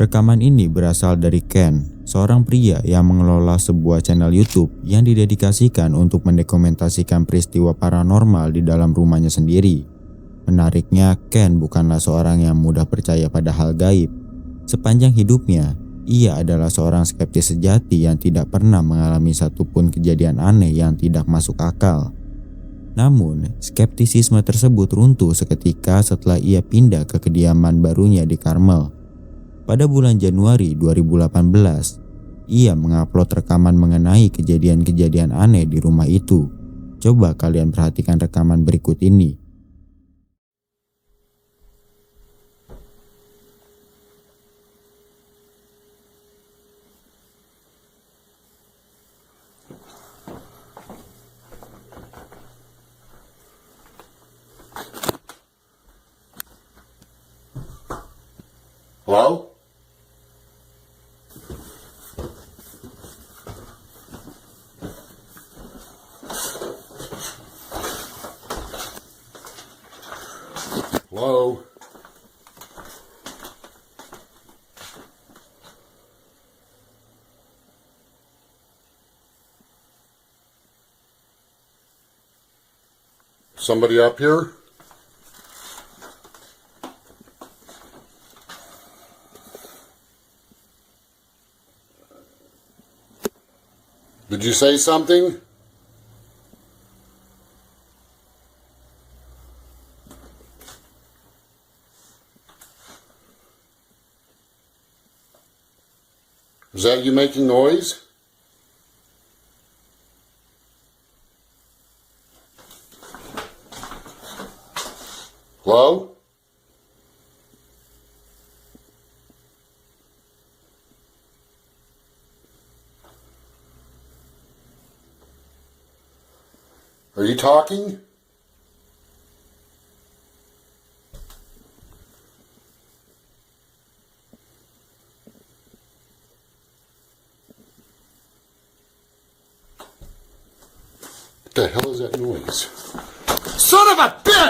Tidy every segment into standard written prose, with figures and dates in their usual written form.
Rekaman ini berasal dari Ken, seorang pria yang mengelola sebuah channel YouTube yang didedikasikan untuk mendokumentasikan peristiwa paranormal di dalam rumahnya sendiri. Menariknya, Ken bukanlah seorang yang mudah percaya pada hal gaib. Sepanjang hidupnya, ia adalah seorang skeptis sejati yang tidak pernah mengalami satupun kejadian aneh yang tidak masuk akal. Namun, skeptisisme tersebut runtuh seketika setelah ia pindah ke kediaman barunya di Carmel. Pada bulan Januari 2018, ia mengupload rekaman mengenai kejadian-kejadian aneh di rumah itu. Coba kalian perhatikan rekaman berikut ini. Hello? Hello? Somebody up here? Did you say something? Is that you making noise? Hello? Are you talking? What the hell is that noise? Son of a bitch!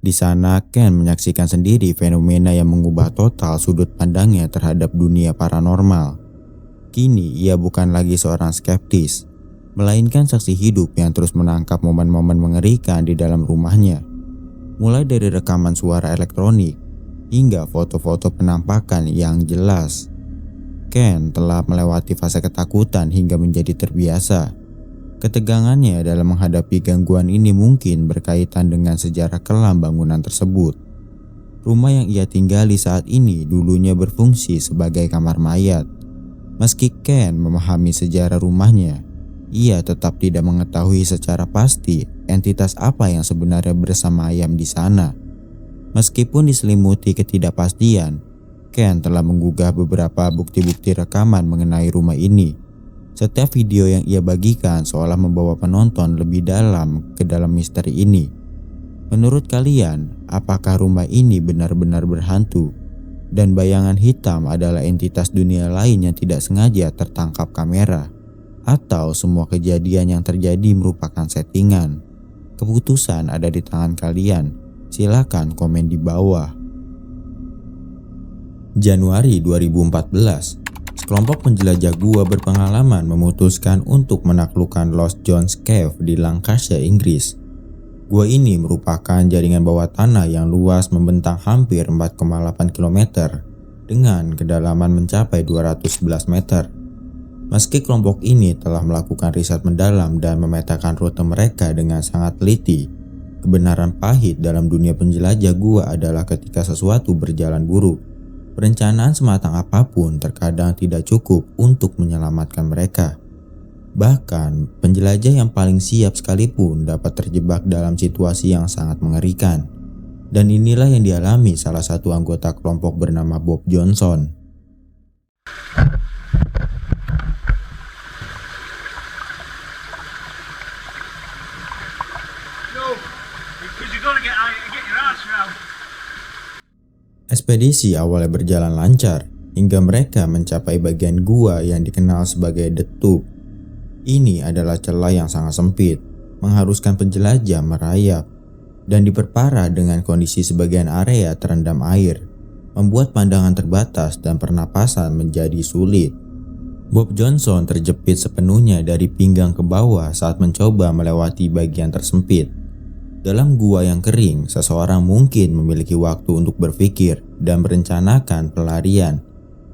Di sana, Ken menyaksikan sendiri fenomena yang mengubah total sudut pandangnya terhadap dunia paranormal. Kini, ia bukan lagi seorang skeptis, melainkan saksi hidup yang terus menangkap momen-momen mengerikan di dalam rumahnya. Mulai dari rekaman suara elektronik, hingga foto-foto penampakan yang jelas. Ken telah melewati fase ketakutan hingga menjadi terbiasa. Ketegangannya dalam menghadapi gangguan ini mungkin berkaitan dengan sejarah kelam bangunan tersebut. Rumah yang ia tinggali saat ini dulunya berfungsi sebagai kamar mayat. Meski Ken memahami sejarah rumahnya, ia tetap tidak mengetahui secara pasti entitas apa yang sebenarnya bersemayam di sana. Meskipun diselimuti ketidakpastian, Ken telah menggugah beberapa bukti-bukti rekaman mengenai rumah ini. Setiap video yang ia bagikan seolah membawa penonton lebih dalam ke dalam misteri ini. Menurut kalian, apakah rumah ini benar-benar berhantu? Dan bayangan hitam adalah entitas dunia lain yang tidak sengaja tertangkap kamera? Atau semua kejadian yang terjadi merupakan settingan? Keputusan ada di tangan kalian. Silakan komen di bawah. Januari 2014. Sekelompok penjelajah gua berpengalaman memutuskan untuk menaklukkan Lost John's Cave di Lancashire, Inggris. Gua ini merupakan jaringan bawah tanah yang luas membentang hampir 4,8 km dengan kedalaman mencapai 211 meter. Meski kelompok ini telah melakukan riset mendalam dan memetakan rute mereka dengan sangat teliti, kebenaran pahit dalam dunia penjelajah gua adalah ketika sesuatu berjalan buruk. Perencanaan sematang apapun terkadang tidak cukup untuk menyelamatkan mereka. Bahkan, penjelajah yang paling siap sekalipun dapat terjebak dalam situasi yang sangat mengerikan. Dan inilah yang dialami salah satu anggota kelompok bernama Bob Johnson. Ekspedisi awalnya berjalan lancar hingga mereka mencapai bagian gua yang dikenal sebagai The Tube. Ini adalah celah yang sangat sempit, mengharuskan penjelajah merayap, dan diperparah dengan kondisi sebagian area terendam air, membuat pandangan terbatas dan pernapasan menjadi sulit. Bob Johnson terjepit sepenuhnya dari pinggang ke bawah saat mencoba melewati bagian tersempit. Dalam gua yang kering, seseorang mungkin memiliki waktu untuk berpikir dan merencanakan pelarian.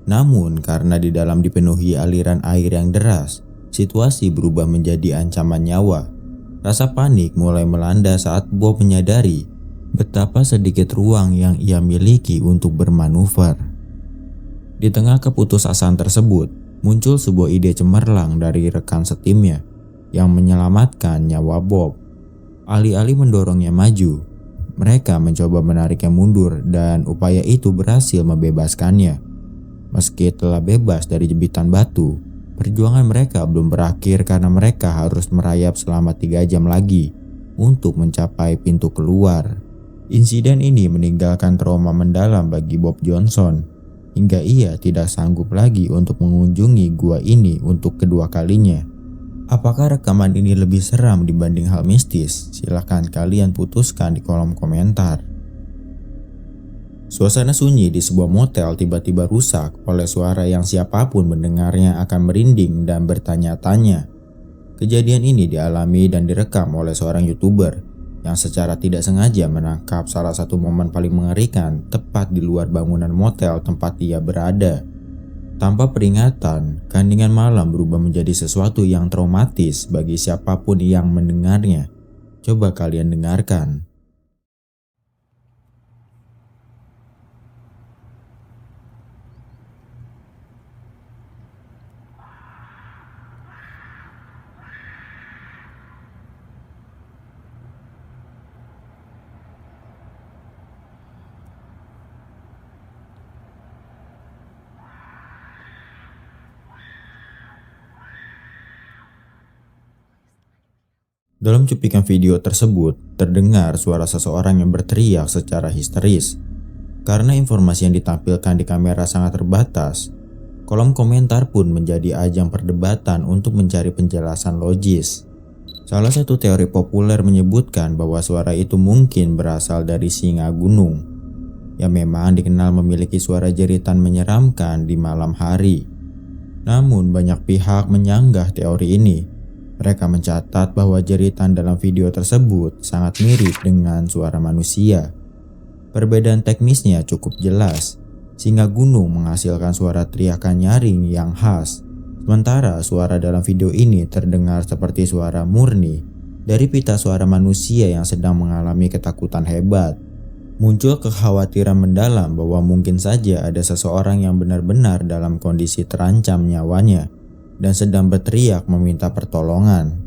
Namun karena di dalam dipenuhi aliran air yang deras, situasi berubah menjadi ancaman nyawa. Rasa panik mulai melanda saat Bob menyadari betapa sedikit ruang yang ia miliki untuk bermanuver. Di tengah keputusasaan tersebut, muncul sebuah ide cemerlang dari rekan setimnya yang menyelamatkan nyawa Bob. Alih-alih mendorongnya maju, mereka mencoba menariknya mundur dan upaya itu berhasil membebaskannya. Meski telah bebas dari jebitan batu, perjuangan mereka belum berakhir karena mereka harus merayap selama 3 jam lagi untuk mencapai pintu keluar. Insiden ini meninggalkan trauma mendalam bagi Bob Johnson, hingga ia tidak sanggup lagi untuk mengunjungi gua ini untuk kedua kalinya. Apakah rekaman ini lebih seram dibanding hal mistis? Silahkan kalian putuskan di kolom komentar. Suasana sunyi di sebuah motel tiba-tiba rusak oleh suara yang siapapun mendengarnya akan merinding dan bertanya-tanya. Kejadian ini dialami dan direkam oleh seorang YouTuber yang secara tidak sengaja menangkap salah satu momen paling mengerikan tepat di luar bangunan motel tempat ia berada. Tanpa peringatan, keheningan malam berubah menjadi sesuatu yang traumatis bagi siapapun yang mendengarnya. Coba kalian dengarkan. Dalam cuplikan video tersebut, terdengar suara seseorang yang berteriak secara histeris. Karena informasi yang ditampilkan di kamera sangat terbatas, kolom komentar pun menjadi ajang perdebatan untuk mencari penjelasan logis. Salah satu teori populer menyebutkan bahwa suara itu mungkin berasal dari singa gunung, yang memang dikenal memiliki suara jeritan menyeramkan di malam hari. Namun banyak pihak menyanggah teori ini. Mereka mencatat bahwa jeritan dalam video tersebut sangat mirip dengan suara manusia. Perbedaan teknisnya cukup jelas. Singa gunung menghasilkan suara teriakan nyaring yang khas, sementara suara dalam video ini terdengar seperti suara murni dari pita suara manusia yang sedang mengalami ketakutan hebat. Muncul kekhawatiran mendalam bahwa mungkin saja ada seseorang yang benar-benar dalam kondisi terancam nyawanya dan sedang berteriak meminta pertolongan.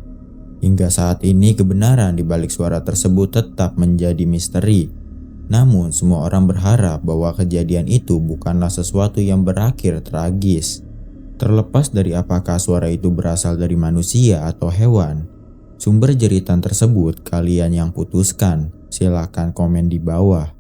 Hingga saat ini kebenaran di balik suara tersebut tetap menjadi misteri. Namun semua orang berharap bahwa kejadian itu bukanlah sesuatu yang berakhir tragis. Terlepas dari apakah suara itu berasal dari manusia atau hewan, sumber jeritan tersebut kalian yang putuskan. Silakan komen di bawah.